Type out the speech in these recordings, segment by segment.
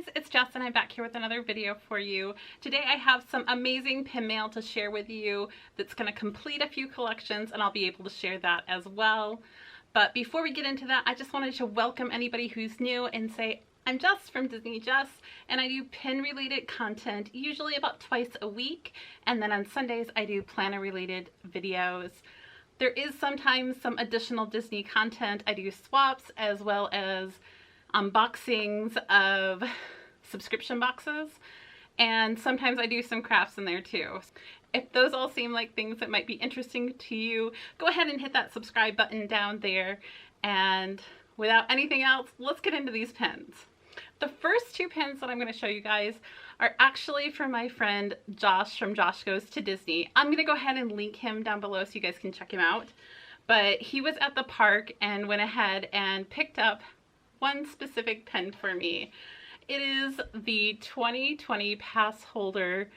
guys, it's Jess and I'm back here with another video for you. Today I have some amazing pin mail to share with you that's going to complete a few collections, and I'll be able to share that as well. But before we get into that, I just wanted to welcome anybody who's new and say I'm Jess from Disney Jess, and I do pin related content usually about twice a week, and then on Sundays I do planner related videos. There is sometimes some additional Disney content. I do swaps as well as unboxings of subscription boxes, and sometimes I do some crafts in there too. If those all seem like things that might be interesting to you, go ahead and hit that subscribe button down there. And without anything else, let's get into these pins. The first two pins that I'm going to show you guys are actually from my friend Josh from Josh Goes to Disney. I'm going to go ahead and link him down below so you guys can check him out. But he was at the park and went ahead and picked up one specific pin for me. It is the 2020 pass holder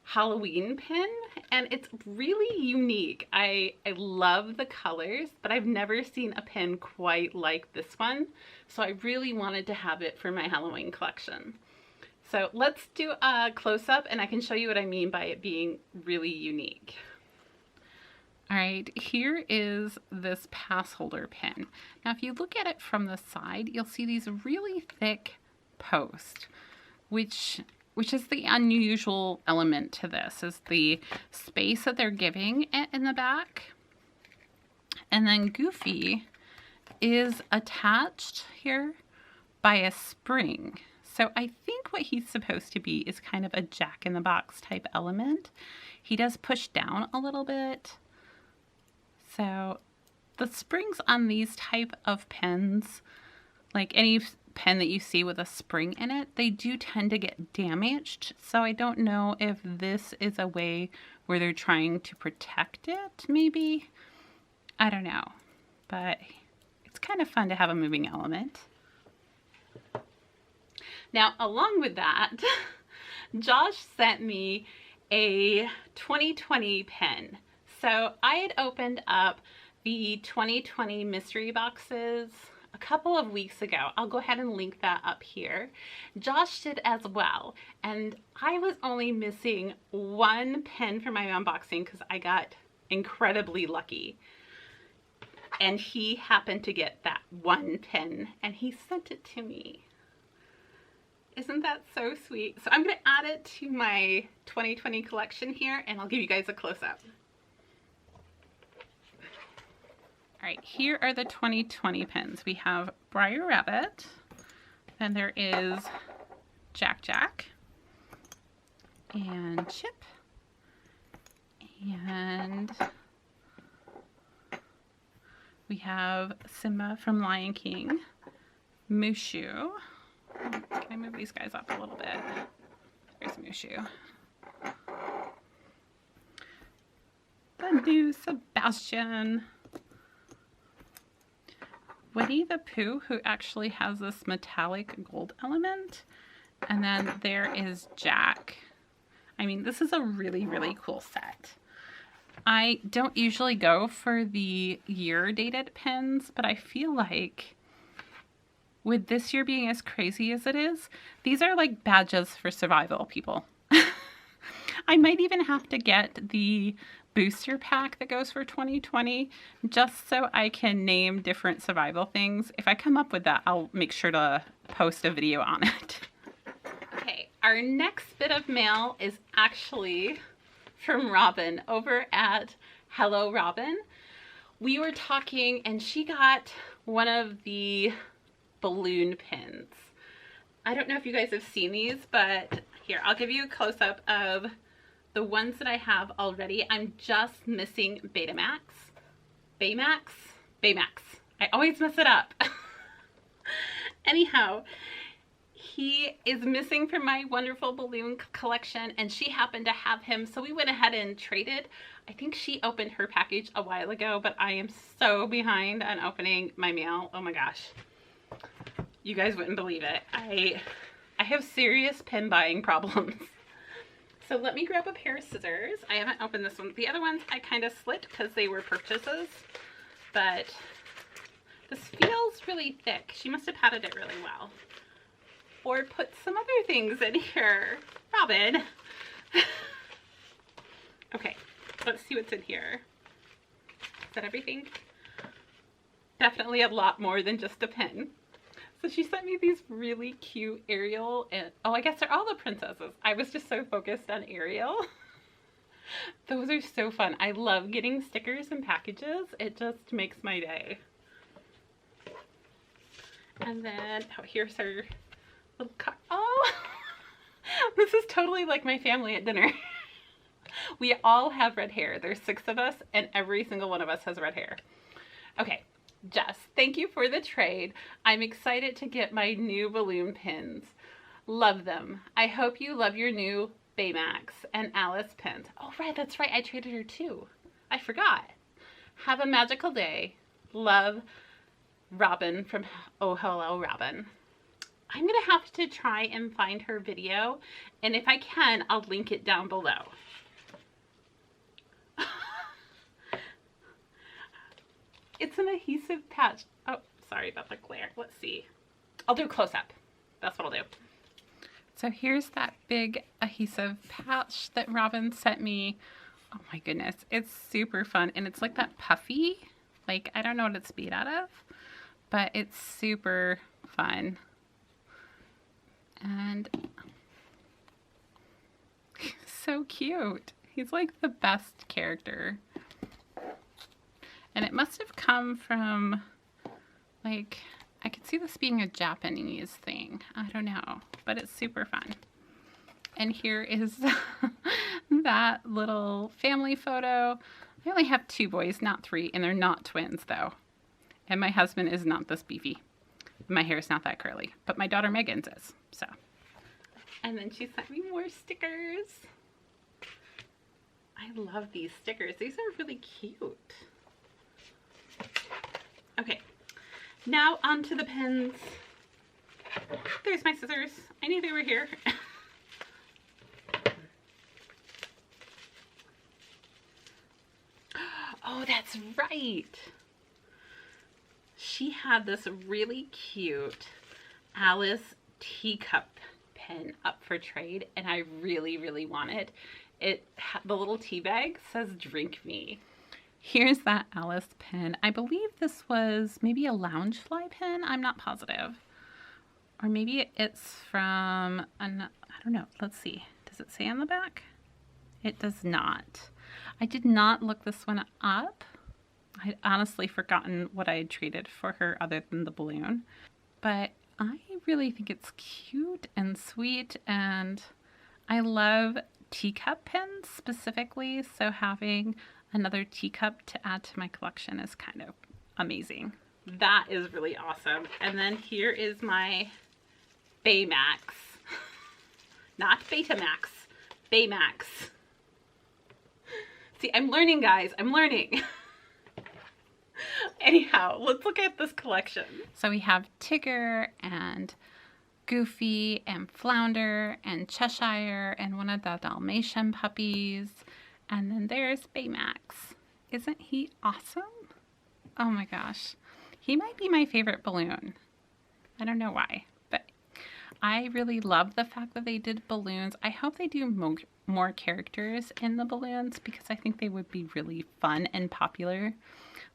Halloween pin, and it's really unique. I love the colors, but I've never seen a pin quite like this one, so I really wanted to have it for my Halloween collection. So let's do a close-up and I can show you what I mean by it being really unique. All right, here is this pass holder pin. Now, if you look at it from the side, you'll see these really thick posts, which is the unusual element to this, is the space that they're giving it in the back. And then Goofy is attached here by a spring. So I think what he's supposed to be is kind of a jack-in-the-box type element. He does push down a little bit. So the springs on these type of pins, like any pen that you see with a spring in it, they do tend to get damaged. So I don't know if this is a way where they're trying to protect it, maybe. I don't know. But it's kind of fun to have a moving element. Now, along with that, Josh sent me a 2020 pen. So I had opened up the 2020 mystery boxes a couple of weeks ago. I'll go ahead and link that up here. Josh did as well, and I was only missing one pen for my unboxing because I got incredibly lucky. And he happened to get that one pen, and he sent it to me. Isn't that so sweet? So I'm going to add it to my 2020 collection here, and I'll give you guys a close-up. All right, here are the 2020 pins. We have Briar Rabbit, then there is Jack Jack, and Chip, and we have Simba from Lion King, Mushu. Can I move these guys up a little bit? There's Mushu. The new Sebastian. Winnie the Pooh, who actually has this metallic gold element. And then there is Jack. I mean, this is a really, really cool set. I don't usually go for the year dated pins, but I feel like with this year being as crazy as it is, these are like badges for survival, people. I might even have to get the booster pack that goes for 2020 just so I can name different survival things. If I come up with that, I'll make sure to post a video on it. Okay, our next bit of mail is actually from Robin over at Hello Robin. We were talking and she got one of the balloon pins. I don't know if you guys have seen these, but here, I'll give you a close-up of the ones that I have already. I'm just missing Betamax. Baymax? Baymax. I always mess it up. Anyhow, he is missing from my wonderful balloon collection, and she happened to have him, so we went ahead and traded. I think she opened her package a while ago, but I am so behind on opening my mail. Oh my gosh. You guys wouldn't believe it. I have serious pin buying problems. So let me grab a pair of scissors. I haven't opened this one. The other ones I kind of slit because they were purchases, but this feels really thick. She must have padded it really well. or put some other things in here. Robin. Okay, let's see what's in here. Is that everything? Definitely a lot more than just a pin. So she sent me these really cute Ariel and, oh, I guess they're all the princesses. I was just so focused on Ariel. Those are so fun. I love getting stickers and packages. It just makes my day. And then, oh, here's her little car. Oh, this is totally like my family at dinner. We all have red hair. There's 6 of us, and every single one of us has red hair. Okay, Jess, thank you for the trade. I'm excited to get my new balloon pins. Love them. I hope you love your new Baymax and Alice pins. Oh, right, that's right. I traded her too. I forgot. Have a magical day. Love, Robin from Oh Hello Robin. I'm going to have to try and find her video, and if I can, I'll link it down below. It's an adhesive patch. Oh, sorry about the glare. Let's see. I'll do a close-up. That's what I'll do. So here's that big adhesive patch that Robin sent me. Oh my goodness. It's super fun. And it's like that puffy. Like, I don't know what it's made out of, but it's super fun. And so cute. He's like the best character. And it must have come from, like, I could see this being a Japanese thing. I don't know, but it's super fun. And here is that little family photo. I only have 2 boys, not 3, and they're not twins, though. And my husband is not this beefy. My hair is not that curly, but my daughter Megan's is, so. And then she sent me more stickers. I love these stickers. These are really cute. Okay, now onto the pins. There's my scissors. I knew they were here. Oh, that's right. She had this really cute Alice teacup pen up for trade, and I really, really want it. The little tea bag says "Drink Me." Here's that Alice pen. I believe this was maybe a Loungefly pen. I'm not positive. Or maybe it's from, I don't know. Let's see. Does it say on the back? It does not. I did not look this one up. I'd honestly forgotten what I had traded for her other than the balloon. But I really think it's cute and sweet, and I love teacup pens specifically, so having another teacup to add to my collection is kind of amazing. That is really awesome. And then here is my Baymax. Not Betamax. Baymax. See, I'm learning, guys. I'm learning. Anyhow, let's look at this collection. So we have Tigger and Goofy and Flounder and Cheshire and one of the Dalmatian puppies. And then there's Baymax. Isn't he awesome? Oh my gosh. He might be my favorite balloon. I don't know why, but I really love the fact that they did balloons. I hope they do more characters in the balloons because I think they would be really fun and popular.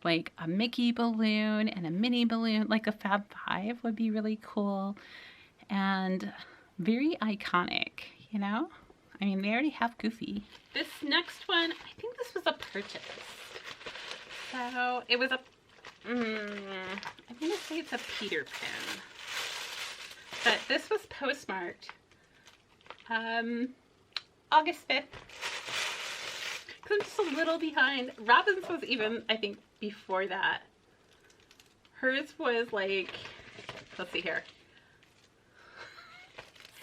Like a Mickey balloon and a Minnie balloon, like a Fab Five would be really cool and very iconic, you know? I mean, they already have Goofy. This next one, I think this was a purchase. So it was a, I'm going to say it's a Peter Pan. But this was postmarked August 5th. Because I'm just a little behind. Robin's was even, I think, before that. Hers was like, let's see here.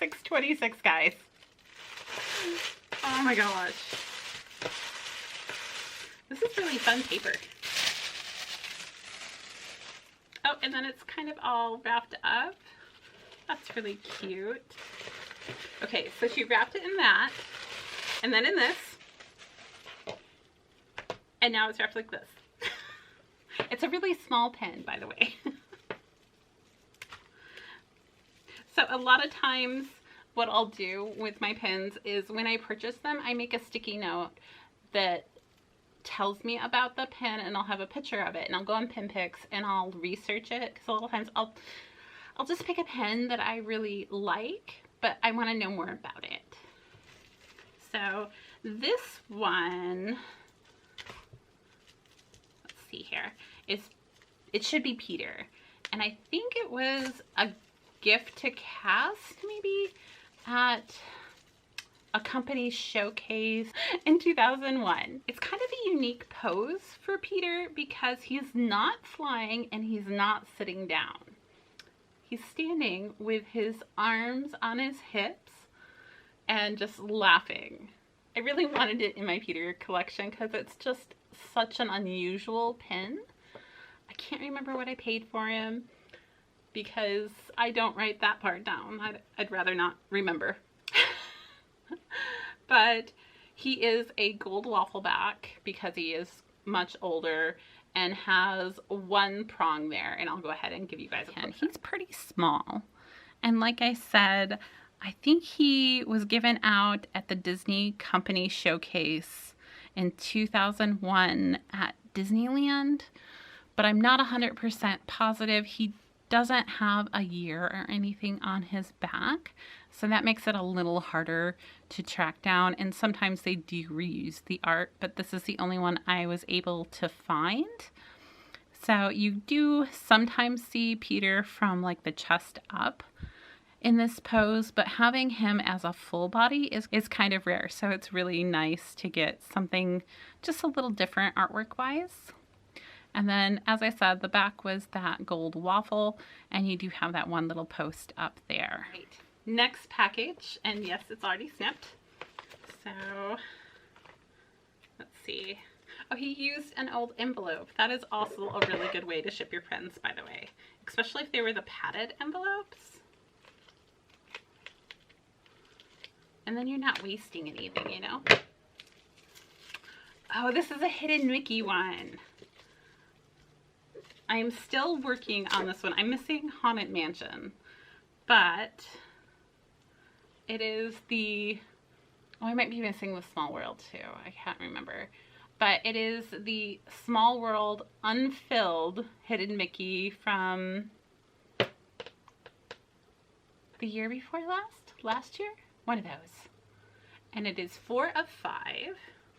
6/26, guys. Oh my gosh. This is really fun paper. Oh, and then it's kind of all wrapped up. That's really cute. Okay, so she wrapped it in that, and then in this, and now it's wrapped like this. It's a really small pen, by the way. So a lot of times what I'll do with my pins is when I purchase them, I make a sticky note that tells me about the pin, and I'll have a picture of it, and I'll go on Pinpicks and I'll research it, because a lot of times I'll just pick a pin that I really like, but I want to know more about it. So this one, let's see here, it should be Peter, and I think it was a gift to cast maybe at a company showcase in 2001. It's kind of a unique pose for Peter because he's not flying and he's not sitting down. He's standing with his arms on his hips and just laughing. I really wanted it in my Peter collection because it's just such an unusual pin. I can't remember what I paid for him because I don't write that part down. I'd rather not remember. But he is a gold waffle back because he is much older and has one prong there, and I'll go ahead and give you guys a pin. He's pretty small, and like I said, I think he was given out at the Disney Company Showcase in 2001 at Disneyland, but I'm not 100% positive. He doesn't have a year or anything on his back, so that makes it a little harder to track down, and sometimes they do reuse the art, but this is the only one I was able to find. So you do sometimes see Peter from like the chest up in this pose, but having him as a full body is kind of rare, so it's really nice to get something just a little different artwork wise. And then, as I said, the back was that gold waffle, and you do have that one little post up there. Right. Next package, and yes, it's already snipped. So, let's see. Oh, he used an old envelope. That is also a really good way to ship your pins, by the way, especially if they were the padded envelopes. And then you're not wasting anything, you know? Oh, this is a hidden Mickey one. I am still working on this one. I'm missing Haunted Mansion, but it is the, oh, I might be missing the Small World too. I can't remember, but it is the Small World unfilled Hidden Mickey from the year before last year, one of those. And it is 4 of 5.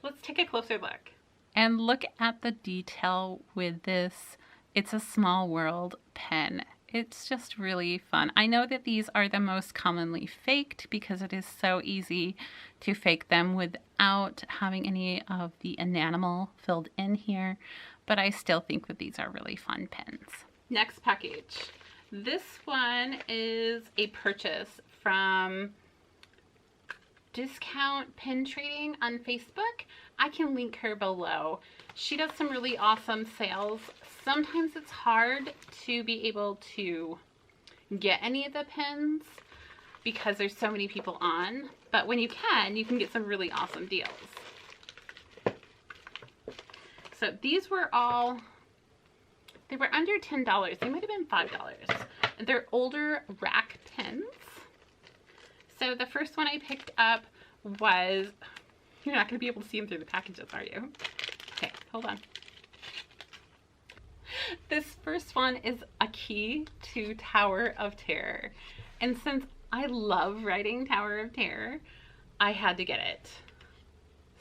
Let's take a closer look. And look at the detail with this. It's a Small World pen. It's just really fun. I know that these are the most commonly faked because it is so easy to fake them without having any of the enamel filled in here, but I still think that these are really fun pens. Next package. This one is a purchase from Discount Pin Trading on Facebook. I can link her below. She does some really awesome sales. Sometimes it's hard to be able to get any of the pins because there's so many people on, but when you can get some really awesome deals. So these were all, they were under $10. They might have been $5. They're older rack pins. So the first one I picked up was, you're not going to be able to see them through the packages, are you? Okay, hold on. This first one is a key to Tower of Terror. And since I love writing Tower of Terror, I had to get it.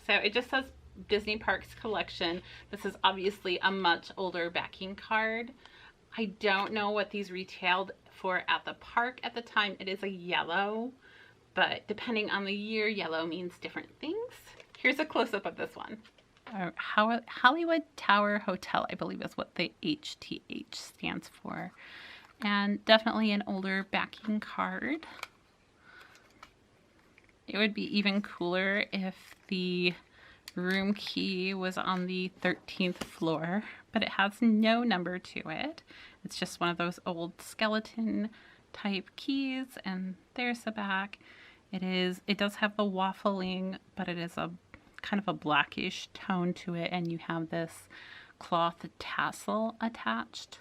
So it just says Disney Parks Collection. This is obviously a much older backing card. I don't know what these retailed for at the park at the time. It is a yellow, but depending on the year, yellow means different things. Here's a close-up of this one. Hollywood Tower Hotel, I believe is what the HTH stands for. And definitely an older backing card. It would be even cooler if the room key was on the 13th floor, but it has no number to it. It's just one of those old skeleton type keys, and there's the back. It does have the waffling, but it is a kind of a blackish tone to it, and you have this cloth tassel attached.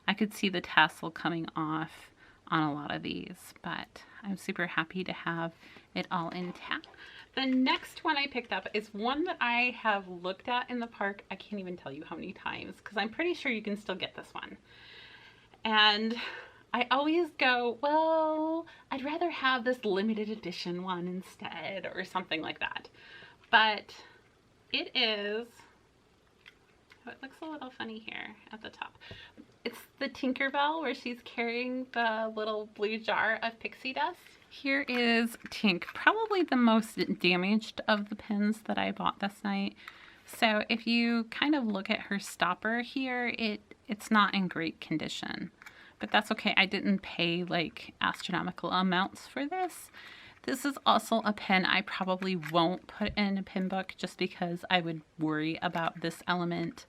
I could see the tassel coming off on a lot of these, but I'm super happy to have it all intact. The next one I picked up is one that I have looked at in the park. I can't even tell you how many times, because I'm pretty sure you can still get this one. And I always go, well, I'd rather have this limited edition one instead, or something like that. But it is, oh, it looks a little funny here at the top. It's the Tinkerbell, where she's carrying the little blue jar of pixie dust. Here is Tink, probably the most damaged of the pins that I bought this night. So if you kind of look at her stopper here, it's not in great condition. But that's okay. I didn't pay like astronomical amounts for this. This is also a pin I probably won't put in a pin book, just because I would worry about this element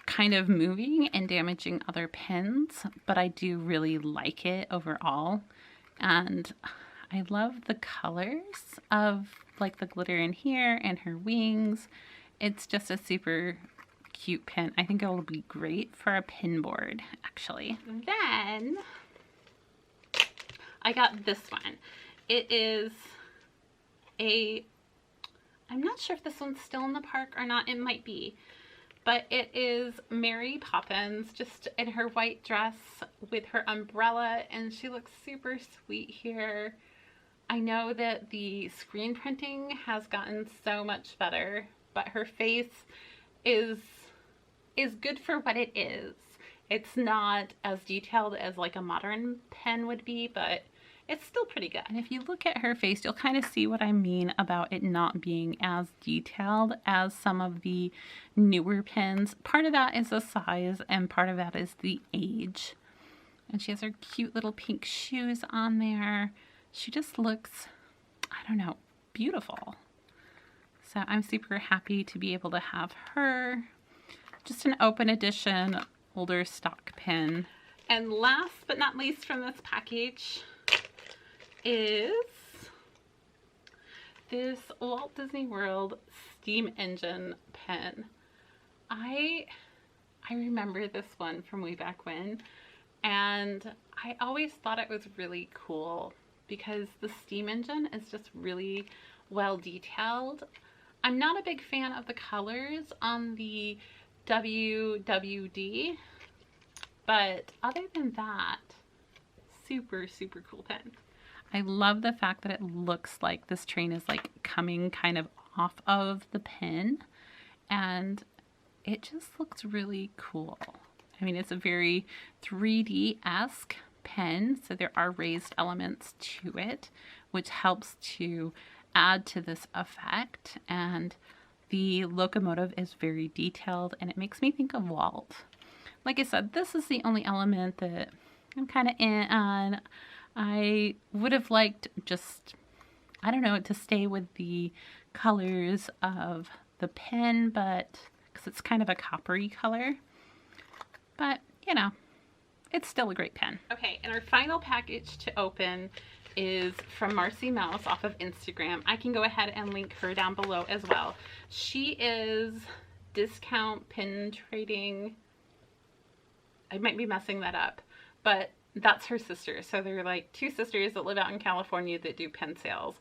kind of moving and damaging other pins, but I do really like it overall. And I love the colors of like the glitter in here and her wings. It's just a super cute pin. I think it will be great for a pin board, actually. Then I got this one. It is I'm not sure if this one's still in the park or not. It might be. But it is Mary Poppins, just in her white dress with her umbrella, and she looks super sweet here. I know that the screen printing has gotten so much better, but her face is good for what it is. It's not as detailed as like a modern pen would be, but it's still pretty good. And if you look at her face, you'll kind of see what I mean about it not being as detailed as some of the newer pens. Part of that is the size, and part of that is the age. And she has her cute little pink shoes on there. She just looks, I don't know, beautiful. So I'm super happy to be able to have her. Just an open edition, older stock pen. And last but not least from this package is this Walt Disney World steam engine pen. I remember this one from way back when, and I always thought it was really cool because the steam engine is just really well detailed. I'm not a big fan of the colors on the WWD, but other than that, super, super cool pen. I love the fact that it looks like this train is like coming kind of off of the pen, and it just looks really cool. I mean, it's a very 3D-esque pen, so there are raised elements to it, which helps to add to this effect. And the locomotive is very detailed, and it makes me think of Walt. Like I said, this is the only element that I'm kind of in on. I would have liked just, I don't know, to stay with the colors of the pen, but because it's kind of a coppery color. But, you know, it's still a great pen. Okay, and our final package to open is from Marcy Mouse off of Instagram. I can go ahead and link her down below as well. She is Discount Pin Trading. I might be messing that up, but that's her sister. So they're like two sisters that live out in California that do pen sales.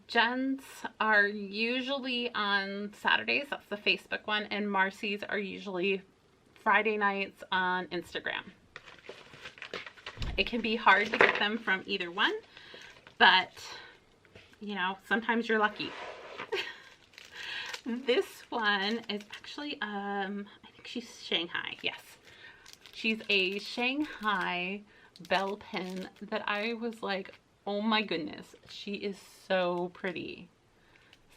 Jen's are usually on Saturdays, that's the Facebook one, and Marcy's are usually Friday nights on Instagram. It can be hard to get them from either one, but you know, sometimes you're lucky. This one is actually, I think she's Shanghai, yes. She's a Shanghai bell pen that I was like, oh my goodness, she is so pretty.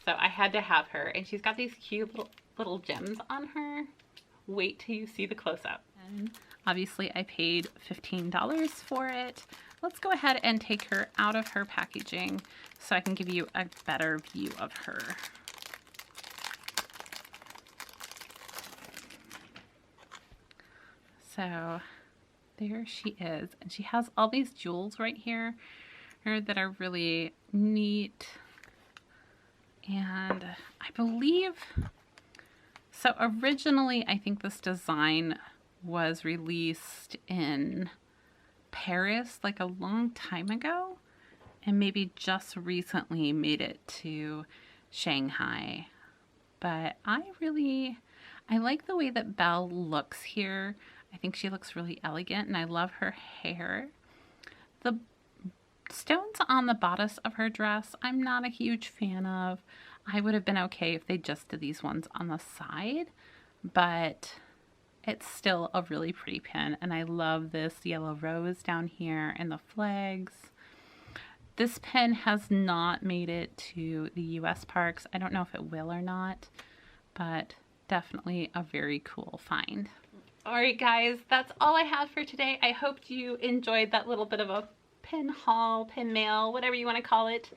So I had to have her, and she's got these cute little gems on her. Wait till you see the close-up. And obviously I paid $15 for it. Let's go ahead and take her out of her packaging so I can give you a better view of her. So there she is, and she has all these jewels right here that are really neat. And I believe, so originally I think this design was released in Paris like a long time ago, and maybe just recently made it to Shanghai. But I like the way that Belle looks here. I think she looks really elegant, and I love her hair. The stones on the bodice of her dress, I'm not a huge fan of. I would have been okay if they just did these ones on the side, but it's still a really pretty pin, and I love this yellow rose down here and the flags. This pin has not made it to the US parks. I don't know if it will or not, but definitely a very cool find. Alright guys, that's all I have for today. I hope you enjoyed that little bit of a pin haul, pin mail, whatever you want to call it.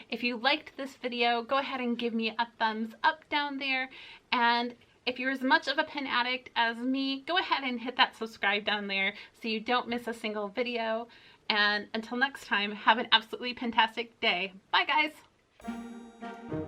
If you liked this video, go ahead and give me a thumbs up down there, and if you're as much of a pin addict as me, go ahead and hit that subscribe down there so you don't miss a single video. And until next time, have an absolutely fantastic day. Bye guys!